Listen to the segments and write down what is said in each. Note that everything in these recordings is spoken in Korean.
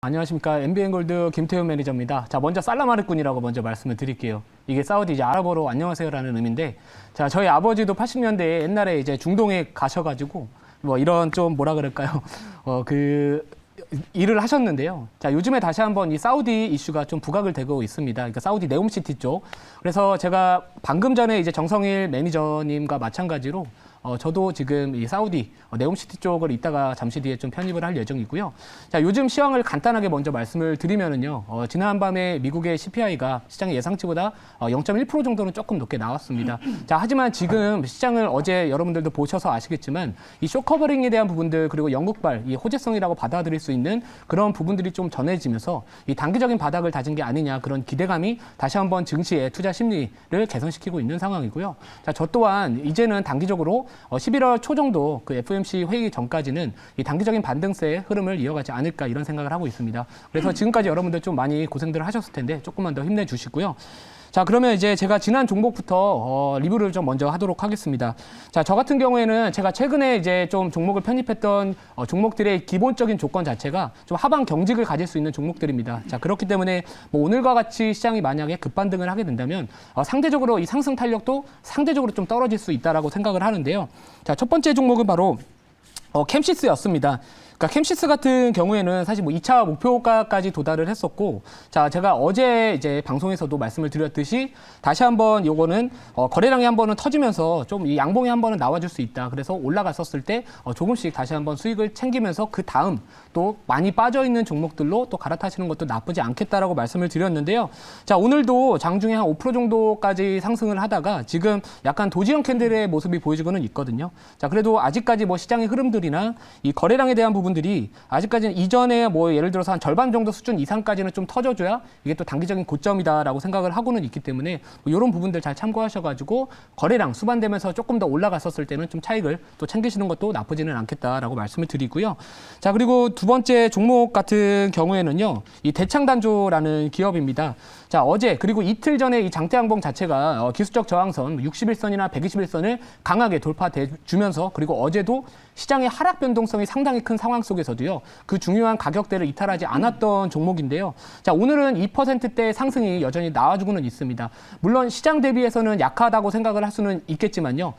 안녕하십니까. MBN골드 김태훈 매니저입니다. 자, 먼저 살라마르꾼이라고 먼저 말씀을 드릴게요. 이게 사우디 이제 아랍어로 안녕하세요라는 의미인데, 자, 저희 아버지도 80년대에 옛날에 이제 중동에 가셔가지고 뭐 이런 좀 뭐라 그럴까요? 일을 하셨는데요. 자, 요즘에 다시 한번 이 사우디 이슈가 좀 부각을 되고 있습니다. 그러니까 사우디 네옴시티 쪽. 그래서 제가 방금 전에 이제 정성일 매니저님과 마찬가지로 저도 지금 이 사우디 네옴시티 쪽을 이따가 잠시 뒤에 좀 편입을 할 예정이고요. 자, 요즘 시황을 간단하게 먼저 말씀을 드리면은요. 지난밤에 미국의 CPI가 시장의 예상치보다 0.1% 정도는 조금 높게 나왔습니다. 자, 하지만 지금 시장을 어제 여러분들도 보셔서 아시겠지만 이 쇼커버링에 대한 부분들 그리고 영국발 이 호재성이라고 받아들일 수 있는 그런 부분들이 좀 전해지면서 이 단기적인 바닥을 다진 게 아니냐 그런 기대감이 다시 한번 증시의 투자 심리를 개선시키고 있는 상황이고요. 자, 저 또한 이제는 단기적으로 11월 초 정도 그 FOMC 회의 전까지는 이 단기적인 반등세의 흐름을 이어가지 않을까 이런 생각을 하고 있습니다. 그래서 지금까지 여러분들 좀 많이 고생들을 하셨을 텐데 조금만 더 힘내주시고요. 자, 그러면 이제 제가 지난 종목부터 리뷰를 좀 먼저 하도록 하겠습니다. 자, 저 같은 경우에는 제가 최근에 이제 좀 종목을 편입했던 종목들의 기본적인 조건 자체가 좀 하방 경직을 가질 수 있는 종목들입니다. 자, 그렇기 때문에 뭐 오늘과 같이 시장이 만약에 급반등을 하게 된다면 상대적으로 이 상승 탄력도 상대적으로 좀 떨어질 수 있다라고 생각을 하는데요. 자, 첫 번째 종목은 바로 캠시스였습니다. 그러니까 캠시스 같은 경우에는 사실 뭐 2차 목표가까지 도달을 했었고, 자, 제가 어제 이제 방송에서도 말씀을 드렸듯이 다시 한번 요거는 거래량이 한번은 터지면서 좀 이 양봉이 한번은 나와줄 수 있다. 그래서 올라갔었을 때 조금씩 다시 한번 수익을 챙기면서 그 다음 또 많이 빠져 있는 종목들로 또 갈아타시는 것도 나쁘지 않겠다라고 말씀을 드렸는데요. 자, 오늘도 장중에 한 5% 정도까지 상승을 하다가 지금 약간 도지형 캔들의 모습이 보여지고는 있거든요. 자, 그래도 아직까지 뭐 시장의 흐름들이나 이 거래량에 대한 부분들이 아직까지는 이전에 뭐 예를 들어서 한 절반 정도 수준 이상까지는 좀 터져줘야 이게 또 단기적인 고점이다라고 생각을 하고는 있기 때문에 뭐 이런 부분들 잘 참고하셔가지고 거래량 수반되면서 조금 더 올라갔었을 때는 좀 차익을 또 챙기시는 것도 나쁘지는 않겠다라고 말씀을 드리고요. 자, 그리고 두 번째 종목 같은 경우에는요, 이 대창단조라는 기업입니다. 자, 어제 그리고 이틀 전에 이 장대양봉 자체가 기술적 저항선 61선이나 121선을 강하게 돌파해 주면서 그리고 어제도 시장의 하락 변동성이 상당히 큰 상황 속에서도요, 그 중요한 가격대를 이탈하지 않았던 종목인데요. 자, 오늘은 2%대 상승이 여전히 나와주고는 있습니다. 물론 시장 대비해서는 약하다고 생각을 할 수는 있겠지만요.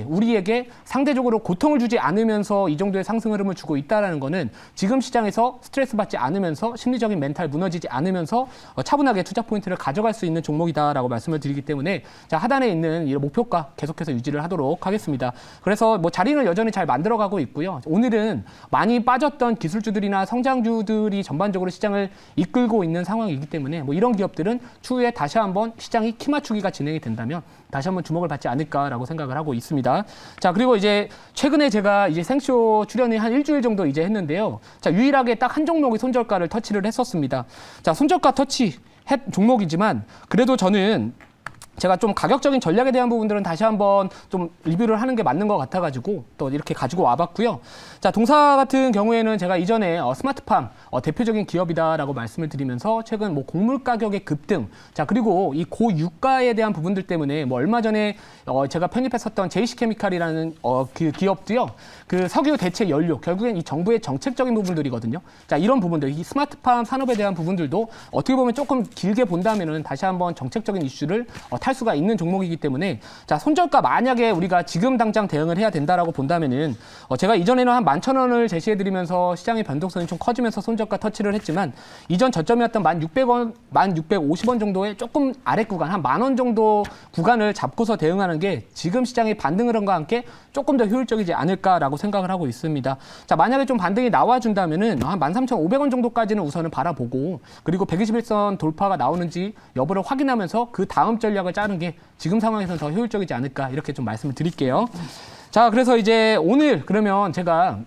우리에게 상대적으로 고통을 주지 않으면서 이 정도의 상승 흐름을 주고 있다는 거는 지금 시장에서 스트레스 받지 않으면서 심리적인 멘탈 무너지지 않으면서 차분하게 투자 포인트를 가져갈 수 있는 종목이다라고 말씀을 드리기 때문에 자, 하단에 있는 이 목표가 계속해서 유지를 하도록 하겠습니다. 그래서 뭐 자리는 여전히 잘 만들어가고 있고요. 오늘은 많이 빠졌던 기술주들이나 성장주들이 전반적으로 시장을 이끌고 있는 상황이기 때문에 뭐 이런 기업들은 추후에 다시 한번 시장이 키 맞추기가 진행이 된다면 다시 한번 주목을 받지 않을까라고 생각을 하고 있습니다. 자, 그리고 이제 최근에 제가 이제 생쇼 출연이 한 일주일 정도 이제 했는데요. 자, 유일하게 딱 한 종목이 손절가를 터치를 했었습니다. 자, 손절가 터치 종목이지만 그래도 저는 제가 좀 가격적인 전략에 대한 부분들은 다시 한번 좀 리뷰를 하는 게 맞는 것 같아가지고 또 이렇게 가지고 와봤고요. 자, 동사 같은 경우에는 제가 이전에 스마트팜 대표적인 기업이다라고 말씀을 드리면서 최근 뭐 곡물 가격의 급등, 자, 그리고 이 고유가에 대한 부분들 때문에 뭐 얼마 전에 제가 편입했었던 JC케미칼이라는 그 기업도요, 그 석유 대체 연료, 결국엔 이 정부의 정책적인 부분들이거든요. 자, 이런 부분들, 이 스마트팜 산업에 대한 부분들도 어떻게 보면 조금 길게 본다면은 다시 한번 정책적인 이슈를 탈 수가 있는 종목이기 때문에 자, 손절가 만약에 우리가 지금 당장 대응을 해야 된다라고 본다면은 제가 이전에는 한 11,000원을 제시해드리면서 시장의 변동성이 좀 커지면서 손절가 터치를 했지만 이전 저점이었던 1,600원, 1,650원 정도의 조금 아래 구간, 한 10,000원 정도 구간을 잡고서 대응하는 게 지금 시장의 반등 흐름과 함께 조금 더 효율적이지 않을까라고 생각을 하고 있습니다. 자, 만약에 좀 반등이 나와준다면은 한 13,500원 정도까지는 우선은 바라보고 그리고 121선 돌파가 나오는지 여부를 확인하면서 그 다음 전략을 짜는 게 지금 상황에서는 더 효율적이지 않을까 이렇게 좀 말씀을 드릴게요. 자, 그래서 이제 오늘 그러면 제가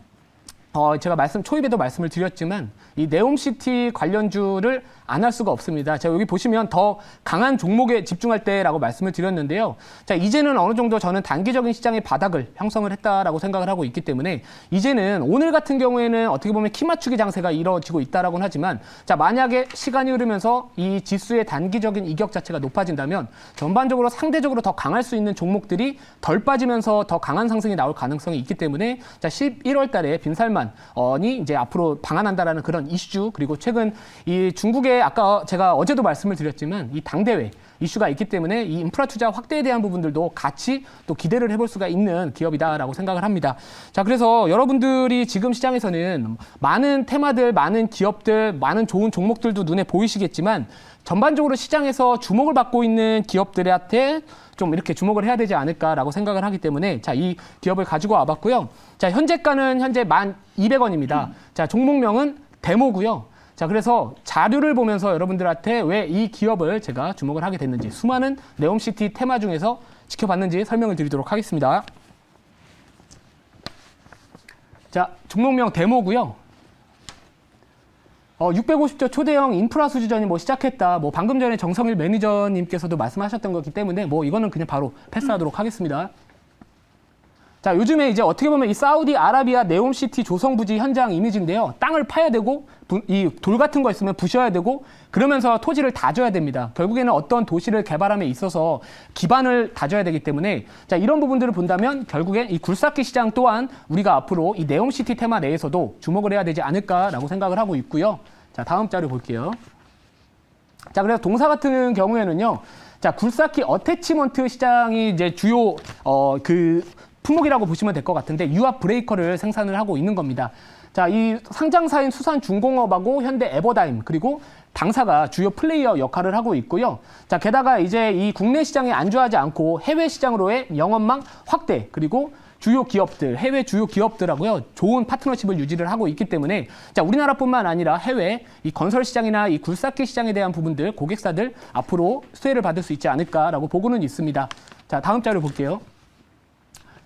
초입에도 말씀을 드렸지만 이 네옴시티 관련주를 안 할 수가 없습니다. 자, 여기 보시면 더 강한 종목에 집중할 때라고 말씀을 드렸는데요. 자, 이제는 어느 정도 저는 단기적인 시장의 바닥을 형성을 했다라고 생각을 하고 있기 때문에 이제는 오늘 같은 경우에는 어떻게 보면 키 맞추기 장세가 이루어지고 있다라고는 하지만 자, 만약에 시간이 흐르면서 이 지수의 단기적인 이격 자체가 높아진다면 전반적으로 상대적으로 더 강할 수 있는 종목들이 덜 빠지면서 더 강한 상승이 나올 가능성이 있기 때문에 자, 11월 달에 빈살만 기반이 이제 앞으로 방한한다라는 그런 이슈, 그리고 최근 이 중국의 아까 제가 어제도 말씀을 드렸지만 이 당대회 이슈가 있기 때문에 이 인프라 투자 확대에 대한 부분들도 같이 또 기대를 해볼 수가 있는 기업이다라고 생각을 합니다. 자, 그래서 여러분들이 지금 시장에서는 많은 테마들, 많은 기업들, 많은 좋은 종목들도 눈에 보이시겠지만 전반적으로 시장에서 주목을 받고 있는 기업들한테 좀 이렇게 주목을 해야 되지 않을까라고 생각을 하기 때문에 자, 이 기업을 가지고 와봤고요. 자, 현재가는 현재 1,200원입니다. 자, 종목명은 데모고요. 자, 그래서 자료를 보면서 여러분들한테 왜 이 기업을 제가 주목을 하게 됐는지 수많은 네옴시티 테마 중에서 지켜봤는지 설명을 드리도록 하겠습니다. 자, 종목명 데모고요. 650조 초대형 인프라 수주전이 뭐 시작했다. 뭐 방금 전에 정성일 매니저님께서도 말씀하셨던 거기 때문에 뭐 이거는 그냥 바로 패스하도록 하겠습니다. 자, 요즘에 이제 어떻게 보면 이 사우디아라비아 네옴시티 조성부지 현장 이미지인데요. 땅을 파야 되고 이 돌 같은 거 있으면 부셔야 되고 그러면서 토지를 다져야 됩니다. 결국에는 어떤 도시를 개발함에 있어서 기반을 다져야 되기 때문에 자, 이런 부분들을 본다면 결국엔 이 굴삭기 시장 또한 우리가 앞으로 이 네옴시티 테마 내에서도 주목을 해야 되지 않을까라고 생각을 하고 있고요. 자, 다음 자료 볼게요. 자, 그래서 동사 같은 경우에는요. 자, 굴삭기 어태치먼트 시장이 이제 주요 품목이라고 보시면 될 것 같은데 유압 브레이커를 생산을 하고 있는 겁니다. 자, 이 상장사인 수산중공업하고 현대 에버다임 그리고 당사가 주요 플레이어 역할을 하고 있고요. 자, 게다가 이제 이 국내 시장에 안주하지 않고 해외 시장으로의 영업망 확대 그리고 주요 기업들, 해외 주요 기업들하고요. 좋은 파트너십을 유지를 하고 있기 때문에 자, 우리나라뿐만 아니라 해외 이 건설 시장이나 이 굴삭기 시장에 대한 부분들 고객사들 앞으로 수혜를 받을 수 있지 않을까라고 보고는 있습니다. 자, 다음 자료 볼게요.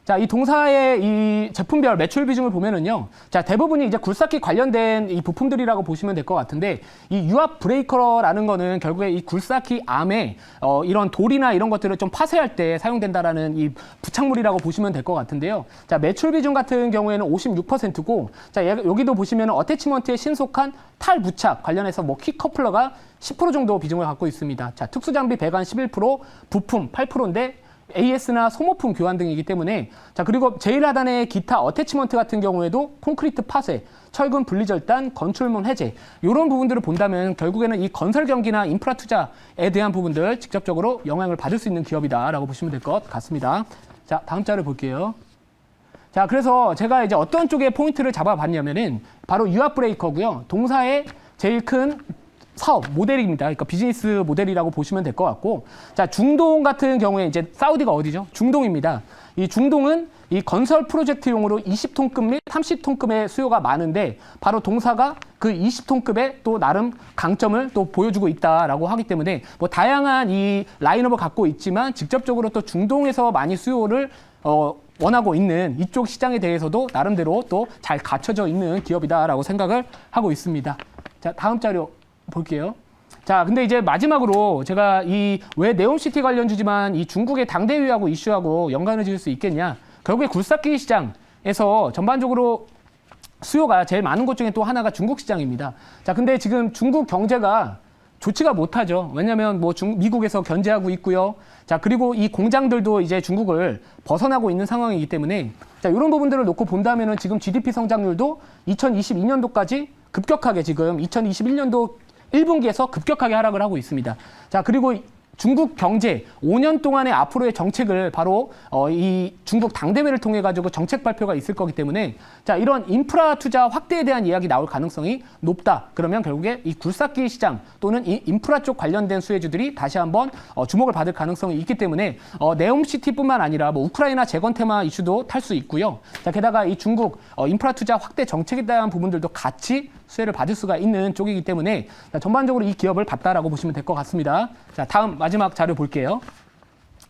자, 이 동사의 이 제품별 매출 비중을 보면은요. 자, 대부분이 이제 굴삭기 관련된 이 부품들이라고 보시면 될 것 같은데 이 유압 브레이커라는 거는 결국에 이 굴삭기 암에 이런 돌이나 이런 것들을 좀 파쇄할 때 사용된다라는 이 부착물이라고 보시면 될 것 같은데요. 자, 매출 비중 같은 경우에는 56%고 자, 여기도 보시면은 어태치먼트에 신속한 탈부착 관련해서 뭐 키커플러가 10% 정도 비중을 갖고 있습니다. 자, 특수장비 배관 11%, 부품 8%인데 AS나 소모품 교환 등이기 때문에 자, 그리고 제일 하단의 기타 어태치먼트 같은 경우에도 콘크리트 파쇄, 철근 분리절단, 건출문 해제 이런 부분들을 본다면 결국에는 이 건설 경기나 인프라 투자에 대한 부분들 직접적으로 영향을 받을 수 있는 기업이다라고 보시면 될 것 같습니다. 자, 다음 자료 볼게요. 자, 그래서 제가 이제 어떤 쪽에 포인트를 잡아봤냐면은 바로 유압 브레이커고요. 동사의 제일 큰 사업 모델입니다. 그러니까 비즈니스 모델이라고 보시면 될 것 같고, 자, 중동 같은 경우에 이제 사우디가 어디죠? 중동입니다. 이 중동은 이 건설 프로젝트용으로 20톤급 및 30톤급의 수요가 많은데 바로 동사가 그 20톤급의 또 나름 강점을 또 보여주고 있다라고 하기 때문에 뭐 다양한 이 라인업을 갖고 있지만 직접적으로 또 중동에서 많이 수요를 원하고 있는 이쪽 시장에 대해서도 나름대로 또 잘 갖춰져 있는 기업이다라고 생각을 하고 있습니다. 자, 다음 자료 볼게요. 자, 근데 이제 마지막으로 제가 이 왜 네옴시티 관련주지만 이 중국의 당대회하고 이슈하고 연관을 지을 수 있겠냐. 결국에 굴삭기 시장에서 전반적으로 수요가 제일 많은 곳 중에 또 하나가 중국 시장입니다. 자, 근데 지금 중국 경제가 좋지가 못하죠. 왜냐하면 뭐 미국에서 견제하고 있고요. 자, 그리고 이 공장들도 이제 중국을 벗어나고 있는 상황이기 때문에 자, 이런 부분들을 놓고 본다면은 지금 GDP 성장률도 2022년도까지 급격하게 지금 2021년도 1분기에서 급격하게 하락을 하고 있습니다. 자, 그리고 중국 경제 5년 동안의 앞으로의 정책을 바로 이 중국 당대회를 통해 가지고 정책 발표가 있을 거기 때문에 자, 이런 인프라 투자 확대에 대한 이야기 나올 가능성이 높다. 그러면 결국에 이 굴삭기 시장 또는 이 인프라 쪽 관련된 수혜주들이 다시 한번 주목을 받을 가능성이 있기 때문에 네옴시티뿐만 아니라 뭐 우크라이나 재건 테마 이슈도 탈 수 있고요. 자, 게다가 이 중국 인프라 투자 확대 정책에 대한 부분들도 같이 수혜를 받을 수가 있는 쪽이기 때문에 전반적으로 이 기업을 봤다라고 보시면 될 것 같습니다. 자, 다음 마지막 자료 볼게요.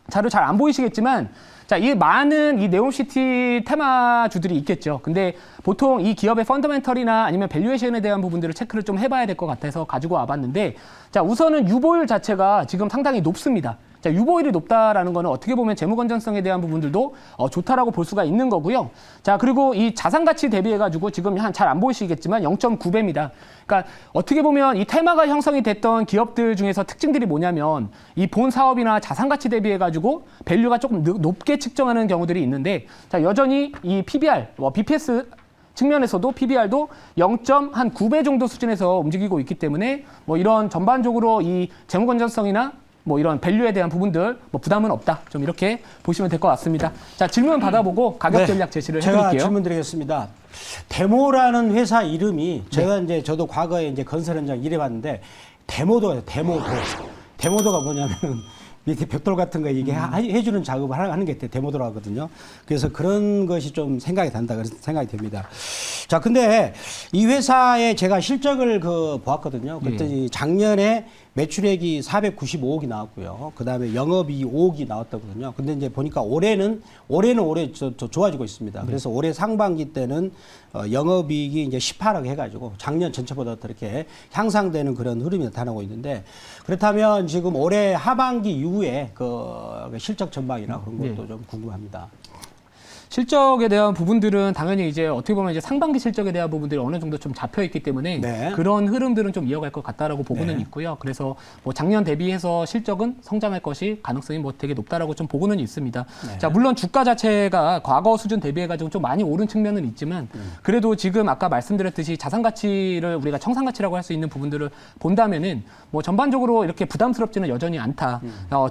자료 잘 안 보이시겠지만 자, 이 많은 이 네옴시티 테마주들이 있겠죠. 근데 보통 이 기업의 펀더멘털이나 아니면 밸류에이션에 대한 부분들을 체크를 좀 해봐야 될 것 같아서 가지고 와봤는데 자, 우선은 유보율 자체가 지금 상당히 높습니다. 자, 유보율이 높다라는 거는 어떻게 보면 재무 건전성에 대한 부분들도 좋다라고 볼 수가 있는 거고요. 자, 그리고 이 자산 가치 대비해가지고 지금 잘 안 보이시겠지만 0.9배입니다. 그러니까 어떻게 보면 이 테마가 형성이 됐던 기업들 중에서 특징들이 뭐냐면 이 본 사업이나 자산 가치 대비해가지고 밸류가 조금 높게 측정하는 경우들이 있는데 자, 여전히 이 PBR, BPS 측면에서도 PBR도 0.9배 정도 수준에서 움직이고 있기 때문에 뭐 이런 전반적으로 이 재무 건전성이나 뭐 이런 밸류에 대한 부분들 뭐 부담은 없다. 좀 이렇게 보시면 될 것 같습니다. 자, 질문 받아보고 가격 전략 제시를 제가 해드릴게요. 질문 드리겠습니다. 데모라는 회사 이름이 제가 이제 저도 과거에 이제 건설 현장 일해봤는데 데모도예요. 데모도가 뭐냐면 밑에 벽돌 같은 거 이게 해주는 작업을 하는 게 데모도라 하거든요. 그래서 그런 것이 좀 생각이 난다. 그래서 생각이 됩니다. 자, 근데 이 회사에 제가 실적을 보았거든요. 그랬더니 작년에 매출액이 495억이 나왔고요. 그 다음에 영업이 5억이 나왔다거든요. 근데 이제 보니까 올해는 올해 좋아지고 있습니다. 그래서 올해 상반기 때는 영업이익이 이제 18억 해가지고 작년 전체보다 더 이렇게 향상되는 그런 흐름이 나타나고 있는데 그렇다면 지금 올해 하반기 이후에 그 실적 전망이나 그런 것도 좀 궁금합니다. 실적에 대한 부분들은 당연히 이제 어떻게 보면 이제 상반기 실적에 대한 부분들이 어느 정도 좀 잡혀 있기 때문에 네. 그런 흐름들은 좀 이어갈 것 같다라고 보고는 있고요. 그래서 뭐 작년 대비해서 실적은 성장할 것이 가능성이 뭐 되게 높다라고 좀 보고는 있습니다. 네. 자, 물론 주가 자체가 과거 수준 대비해가지고 좀 많이 오른 측면은 있지만 그래도 지금 아까 말씀드렸듯이 자산 가치를 우리가 청산 가치라고 할 수 있는 부분들을 본다면은 뭐 전반적으로 이렇게 부담스럽지는 여전히 않다.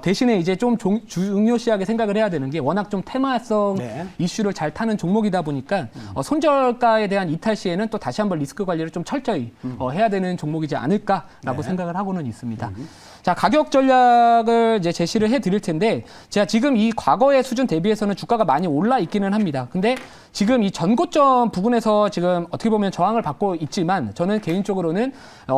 대신에 이제 좀 중요시하게 생각을 해야 되는 게 워낙 좀 테마성 이슈를 잘 타는 종목이다 보니까 손절가에 대한 이탈 시에는 또 다시 한번 리스크 관리를 좀 철저히 해야 되는 종목이지 않을까라고 생각을 하고는 있습니다. 자, 가격 전략을 이제 제시를 해 드릴 텐데 제가 지금 이 과거의 수준 대비해서는 주가가 많이 올라 있기는 합니다. 근데 지금 이 전고점 부분에서 지금 어떻게 보면 저항을 받고 있지만 저는 개인적으로는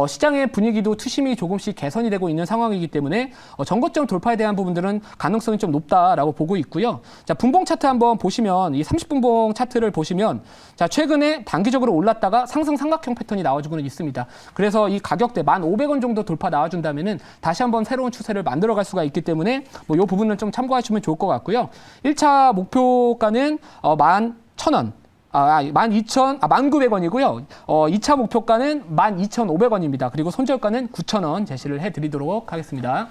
시장의 분위기도 투심이 조금씩 개선이 되고 있는 상황이기 때문에 전고점 돌파에 대한 부분들은 가능성이 좀 높다라고 보고 있고요. 자, 분봉 차트 한번 보시면 이 30분봉 차트를 보시면 자, 최근에 단기적으로 올랐다가 상승 삼각형 패턴이 나와주고는 있습니다. 그래서 이 가격대 1,500원 정도 돌파 나와준다면은 다시 한번 새로운 추세를 만들어갈 수가 있기 때문에 뭐 이 부분은 좀 참고하시면 좋을 것 같고요. 1차 목표가는 11,000원. 19,000원이고요. 2차 목표가는 12,500원입니다. 그리고 손절가는 9,000원 제시를 해드리도록 하겠습니다.